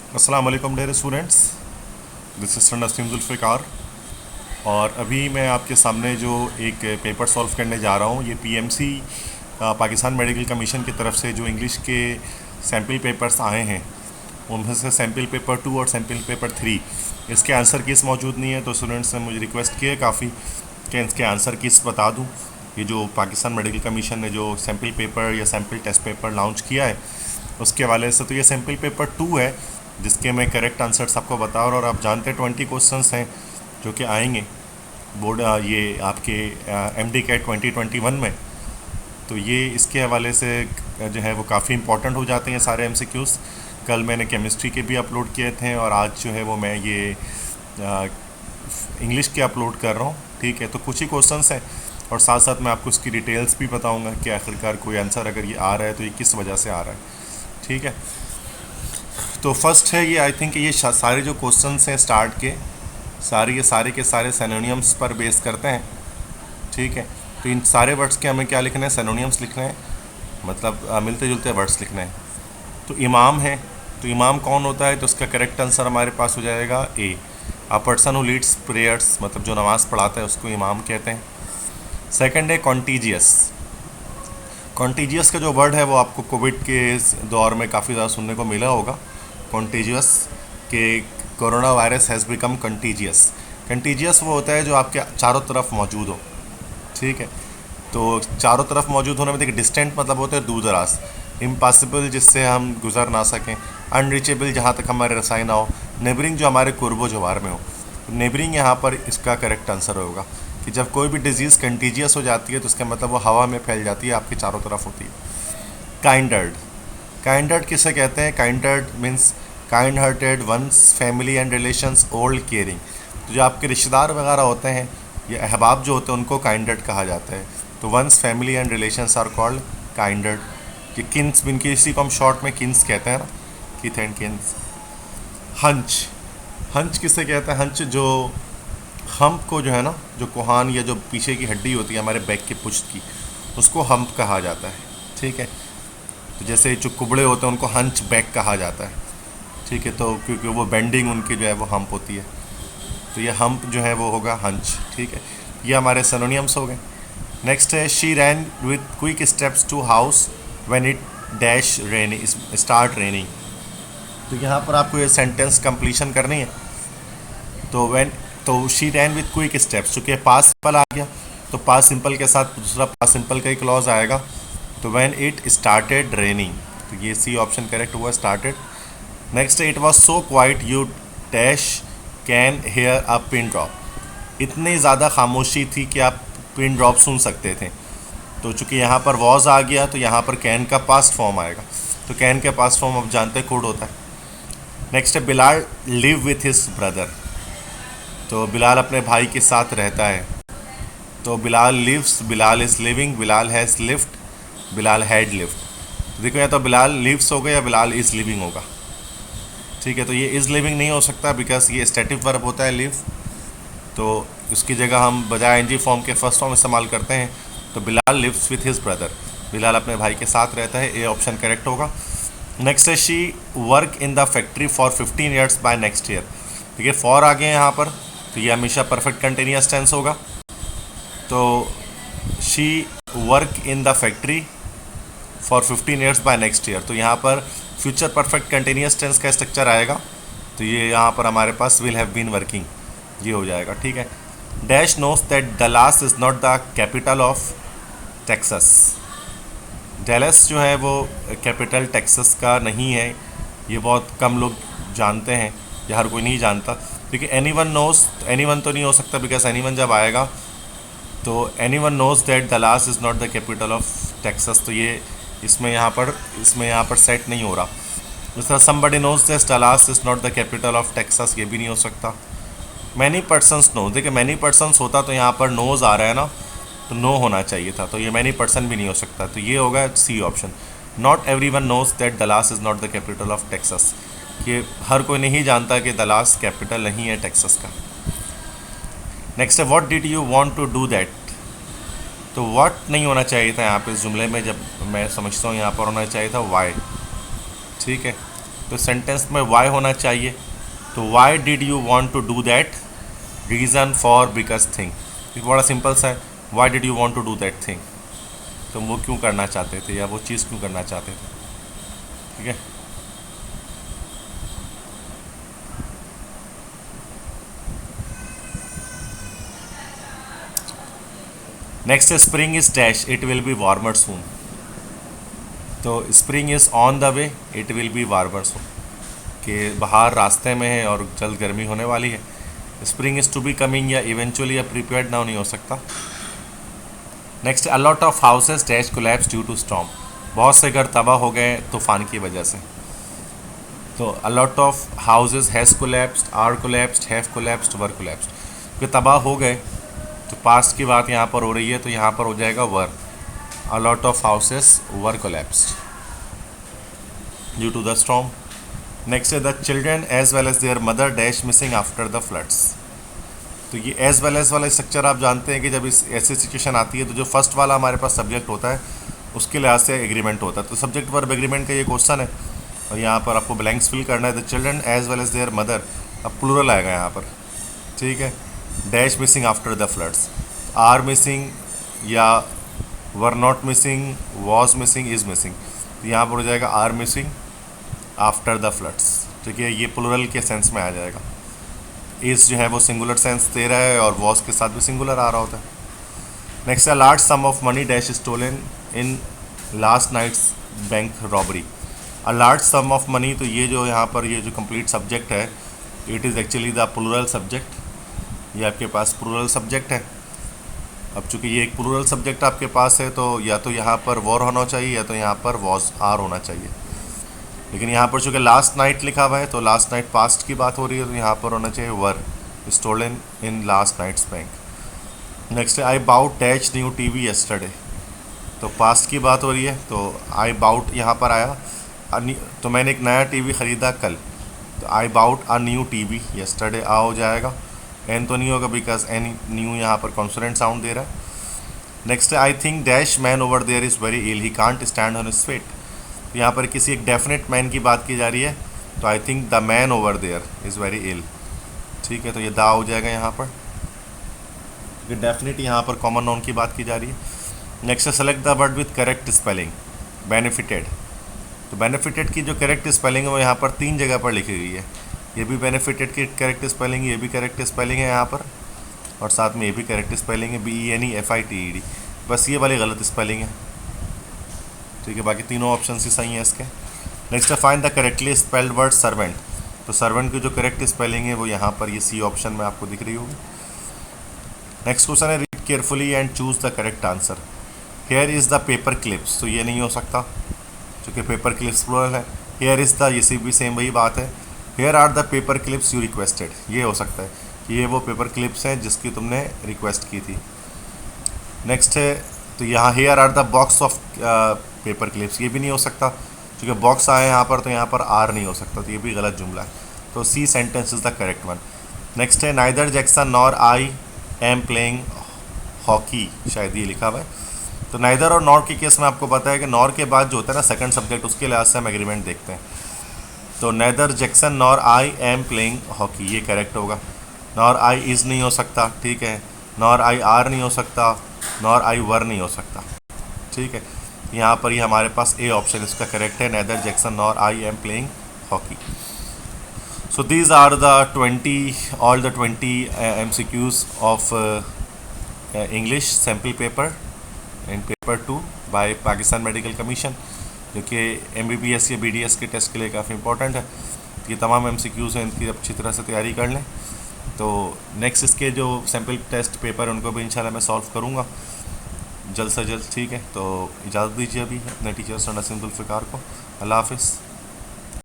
अस्सलाम वालेकुम dear students. This is Naseem Zulfiqar. और अभी मैं आपके सामने जो एक पेपर सॉल्व करने जा रहा हूँ, ये पीएमसी पाकिस्तान मेडिकल कमीशन की तरफ से जो इंग्लिश के सैम्पल पेपर्स आए हैं, उनमें से सैम्पल पेपर 2 और सैम्पल पेपर 3, इसके आंसर कीस मौजूद नहीं है। तो स्टूडेंट्स ने मुझे रिक्वेस्ट की है काफ़ी कि इसके आंसर कीस बता दूँ। ये जो पाकिस्तान मेडिकल कमीशन ने जो सैम्पल पेपर या सैम्पल टेस्ट पेपर लॉन्च किया है, उसके हवाले से। तो ये सैम्पल पेपर 2 है, जिसके मैं करेक्ट आंसर्स आपको बता रहा हूँ। और आप जानते हैं 20 क्वेश्चंस हैं जो कि आएंगे बोर्ड ये आपके एमडी कैट 2021 में। तो ये इसके हवाले से जो है वो काफ़ी इंपॉर्टेंट हो जाते हैं सारे एमसीक्यूज़। कल मैंने केमिस्ट्री के भी अपलोड किए थे और आज जो है वो मैं ये इंग्लिश के अपलोड कर रहा हूँ। ठीक है, तो कुछ ही क्वेश्चंस हैं और साथ साथ मैं आपको उसकी डिटेल्स भी बताऊँगा कि आखिरकार कोई आंसर अगर ये आ रहा है तो ये किस वजह से आ रहा है। ठीक है, तो फर्स्ट है ये, आई थिंक ये सारे जो क्वेश्चंस हैं स्टार्ट के सारे के सारे सिनोनिम्स पर बेस करते हैं। ठीक है, तो इन सारे वर्ड्स के हमें क्या लिखना है, सिनोनिम्स लिखने हैं, मतलब मिलते जुलते वर्ड्स लिखने हैं। तो इमाम है, तो इमाम कौन होता है, तो उसका करेक्ट आंसर हमारे पास हो जाएगा A. A person who leads prayers, मतलब जो नमाज़ पढ़ाता है उसको इमाम कहते हैं। सेकंड है कॉन्टीजियस। कॉन्टीजियस का जो वर्ड है वो आपको कोविड के इस दौर में काफ़ी ज़्यादा सुनने को मिला होगा। कॉन्टीजियस के corona virus has become contiguous. Contiguous वो होता है जो आपके चारों तरफ मौजूद हो। ठीक है, तो चारों तरफ मौजूद होने में देखिए, डिस्टेंट मतलब होता है दूर दराज, इम्पॉसिबल जिससे हम गुजर ना सकें, अनरीचेबल जहाँ तक हमारे रसाई ना हो, नेबरिंग जो हमारे कुर्बो जवार में हो। नेबरिंग यहाँ पर इसका करेक्ट आंसर होगा कि जब कोई भी डिजीज़ कंटीजियस हो जाती है तो उसका मतलब वो हवा में फैल जाती है, आपके चारों तरफ होती है। काइंडर्ड, काइंडर्ड किसे कहते हैं, kindred means kind hearted ones, family and relations, old caring. तो जो आपके रिश्तेदार वगैरह होते हैं या अहबाब जो होते हैं उनको काइंडर्ड कहा जाता है। तो ones family and relations are called kindred. कि किन्स, बिन किसी को हम शॉर्ट में किन्स कहते हैं ना, किथ एंड किन्स। हंच, हंच किसे कहते हैं, हंच जो हम्प को जो है ना, जो कोहान या जो पीछे की हड्डी होती है हमारे बैक के पुश्त की, उसको हम्प कहा जाता है। ठीक है, तो जैसे जो कुबड़े होते हैं उनको हंच बैक कहा जाता है। ठीक है, तो क्योंकि वो बेंडिंग उनकी जो है वो हम्प होती है, तो ये हम्प जो है वो होगा हंच। ठीक है, ये हमारे सिनोनिम्स हो गए। नेक्स्ट है she ran with quick steps to house when it dash rain start raining. तो यहाँ पर आपको ये सेंटेंस कंप्लीशन करनी है। तो व्हेन, तो she ran with quick steps, चूँकि पास सिंपल आ गया तो पास सिंपल के साथ दूसरा पास सिंपल का ही क्लॉज आएगा। तो व्हेन इट स्टार्टेड रेनिंग, तो ये सी ऑप्शन करेक्ट हुआ, स्टार्टेड। नेक्स्ट है it was so quite you dash can hear a pin drop. इतनी ज़्यादा खामोशी थी कि आप पिन ड्रॉप सुन सकते थे। तो चूँकि यहाँ पर वॉज आ गया तो यहाँ पर कैन का पास्ट फॉर्म आएगा। तो कैन का पास्ट फॉर्म आप जानते हैं कुड होता है। नेक्स्ट है Bilal live with his brother. तो बिलाल अपने भाई के साथ रहता है। तो Bilal lives, Bilal is living, Bilal has lift, Bilal had lift. देखो या तो बिलाल लिव्स होगा या बिलाल इज़ लिविंग होगा। ठीक है, तो ये इज़ लिविंग नहीं हो सकता बिकॉज ये स्टैटिक वर्ब होता है लिव। तो उसकी जगह हम बजाय एनजी फॉर्म के फर्स्ट फॉर्म इस्तेमाल करते हैं। तो Bilal lives with his brother, Bilal अपने भाई के साथ रहता है, ए ऑप्शन करेक्ट होगा। नेक्स्ट है she work in the factory for 15 years by next year. देखिए फॉर आ गए यहाँ पर, तो ये हमेशा परफेक्ट कंटिन्यूस टेंस होगा। तो she work in the factory for 15 years by next year, तो यहाँ पर फ्यूचर परफेक्ट कंटिन्यूस टेंस का स्ट्रक्चर आएगा। तो ये यहाँ पर हमारे पास विल हैव बीन वर्किंग, ये हो जाएगा। ठीक है, dash knows that Dallas is not the capital of Texas. Dallas जो है वो कैपिटल टेक्सास का नहीं है, ये बहुत कम लोग जानते हैं या हर कोई नहीं जानता। क्योंकि any one knows, any one तो नहीं हो सकता बिकॉज एनी वन जब आएगा तो any one knows that Dallas is not the capital of Texas, तो ये इसमें यहाँ पर सेट नहीं हो रहा। जिस तरह somebody knows that Dallas is not the capital of Texas, ये भी नहीं हो सकता। मैनी पर्सनस नो, देखिए मैनी पर्सनस होता तो यहाँ पर नोज आ रहा है ना, तो नो होना चाहिए था, तो ये मैनी पर्सन भी नहीं हो सकता। तो ये होगा C option, not every one knows that Dallas is not the capital of Texas. ये हर कोई नहीं जानता कि डलास कैपिटल नहीं है टेक्सास का। नेक्स्ट है what did you want to do that. तो व्हाट नहीं होना चाहिए था यहाँ पे इस जुमले में, जब मैं समझता हूँ यहाँ पर होना चाहिए था वाई। ठीक है, तो सेंटेंस में वाई होना चाहिए, तो why did you want to do that, reason for because thing. ये बड़ा सिंपल सा है, why did you want to do that thing, तुम वो क्यों करना चाहते थे या वो चीज़ क्यों करना चाहते थे। ठीक है, next spring is dash, it will be warmer soon. तो spring is on the way, it will be warmer soon, कि बाहर रास्ते में है और जल्द गर्मी होने वाली है। Spring is to be coming या इवेंचुअली या प्रिपेयर्ड नाउ नहीं हो सकता। Next, a lot of houses dash collapse due to storm, बहुत से घर तबाह हो गए तूफान की वजह से। तो a lot of houses has collapsed, are collapsed, have collapsed, were collapsed, कि तबाह हो गए तो पास्ट की बात यहाँ पर हो रही है, तो यहाँ पर हो जाएगा were. A lot of houses were collapsed due to the storm. Next है the children as well as their mother dash missing after the floods. तो ये एज वेल एज वाला स्ट्रक्चर आप जानते हैं कि जब इस ऐसी सिचुएशन आती है तो जो फर्स्ट वाला हमारे पास सब्जेक्ट होता है उसके लिहाज से एग्रीमेंट होता है। तो सब्जेक्ट वर्ब एग्रीमेंट का ये क्वेश्चन है और यहाँ पर आपको ब्लैंक्स फिल करना है। The children as well as their mother, अब प्लूरल आएगा यहाँ पर, ठीक है। Dash missing after the floods, are missing या were not missing, was missing, is missing, तो यहाँ पर हो जाएगा are missing after the floods. ठीक है, ये प्लूरल के सेंस में आ जाएगा। इज़ जो है वो सिंगुलर सेंस दे रहा है और वॉज के साथ भी सिंगुलर आ रहा होता है। नेक्स्ट है large sum of money dash stolen in last night's bank robbery. A large sum of money, तो ये जो यहाँ पर ये जो कंप्लीट सब्जेक्ट है it is actually the plural subject. ये आपके पास प्लूरल सब्जेक्ट है। अब चूंकि ये एक प्लूरल सब्जेक्ट आपके पास है तो या तो यहाँ पर वॉर होना चाहिए या तो यहाँ पर वॉज आर होना चाहिए, लेकिन यहाँ पर चूँकि लास्ट नाइट लिखा हुआ है तो लास्ट नाइट पास्ट की बात हो रही है तो यहाँ पर होना चाहिए were stolen in last night's bank. Next है I bought dash new TV yesterday, तो पास्ट की बात हो रही है तो आई बाउट यहाँ पर आया, तो मैंने एक नया टीवी ख़रीदा कल, तो I bought a new TV yesterday, आ हो जाएगा। एन तो नहीं होगा बिकॉज एन न्यू यहाँ पर कॉन्सोनेंट साउंड दे रहा है। नेक्स्ट है I think dash man over there is very ill, he can't stand on his feet. यहाँ पर किसी एक डेफिनेट मैन की बात की जा रही है तो I think the man over there is very ill. ठीक है, तो ये दा हो जाएगा यहाँ पर, ये डेफिनेट यहाँ पर कॉमन नाउन की बात की जा रही है। नेक्स्ट है select the word with correct spelling, benefited. तो बेनिफिटेड की जो करेक्ट स्पेलिंग है वो यहाँ पर 3 जगह पर लिखी गई है। ये भी बेनिफिटेड की करेक्ट स्पेलिंग, ये भी करेक्ट स्पेलिंग है यहाँ पर, और साथ में ये भी करेक्ट स्पेलिंग है BENEFITED, बस ये वाली गलत स्पेलिंग है। ठीक है, बाकी तीनों ऑप्शन ही सही हैं इसके। नेक्स्ट है find the correctly spelled word servant, तो सर्वेंट की जो करेक्ट स्पेलिंग है वो यहाँ पर ये सी ऑप्शन में आपको दिख रही होगी। नेक्स्ट क्वेश्चन है read carefully and choose the correct answer. Here is the paper clips, तो ये नहीं हो सकता क्योंकि पेपर क्लिप्स प्लूरल है। हेयर इज़ द, ये भी सेम वही बात है। Here are the paper clips you requested, ये हो सकता है कि ये वो पेपर क्लिप्स हैं जिसकी तुमने रिक्वेस्ट की थी। नेक्स्ट है तो यहाँ here are the box of paper clips, ये भी नहीं हो सकता क्योंकि बॉक्स आए यहाँ पर, तो यहाँ पर आर नहीं हो सकता, तो ये भी गलत जुमला है। तो C sentence is the correct one. Next है neither Jackson nor I am playing hockey, शायद ये लिखा हुआ है। तो नाइदर और नॉर के केस में आपको पता है कि नॉर के बाद जो होता है ना सेकंड सब्जेक्ट, उसके लिहाज से हम एग्रीमेंट देखते हैं। तो neither Jackson nor I am playing hockey, ये करेक्ट होगा। नॉर आई इज़ नहीं हो सकता, ठीक है, नॉर आई आर नहीं हो सकता, नॉर आई वर नहीं हो सकता। ठीक है, यहाँ पर ही हमारे पास ए ऑप्शन इसका करेक्ट है, neither Jackson nor I am playing hockey. So these are the 20 MCQs of English sample paper in paper 2 by Pakistan medical commission, जो कि MBBS या BDS के टेस्ट के लिए काफ़ी इंपॉर्टेंट है। ये तमाम MCQs हैं, इनकी अच्छी तरह से तैयारी कर लें। तो नेक्स्ट इसके जो सैम्पल टेस्ट पेपर उनको भी इंशाल्लाह मैं सॉल्व करूँगा जल्द से जल्द। ठीक है, तो इजाज़त दीजिए अभी अपने टीचर सर नसीम जुल्फ़िकार को। अल्लाह हाफ़िज़।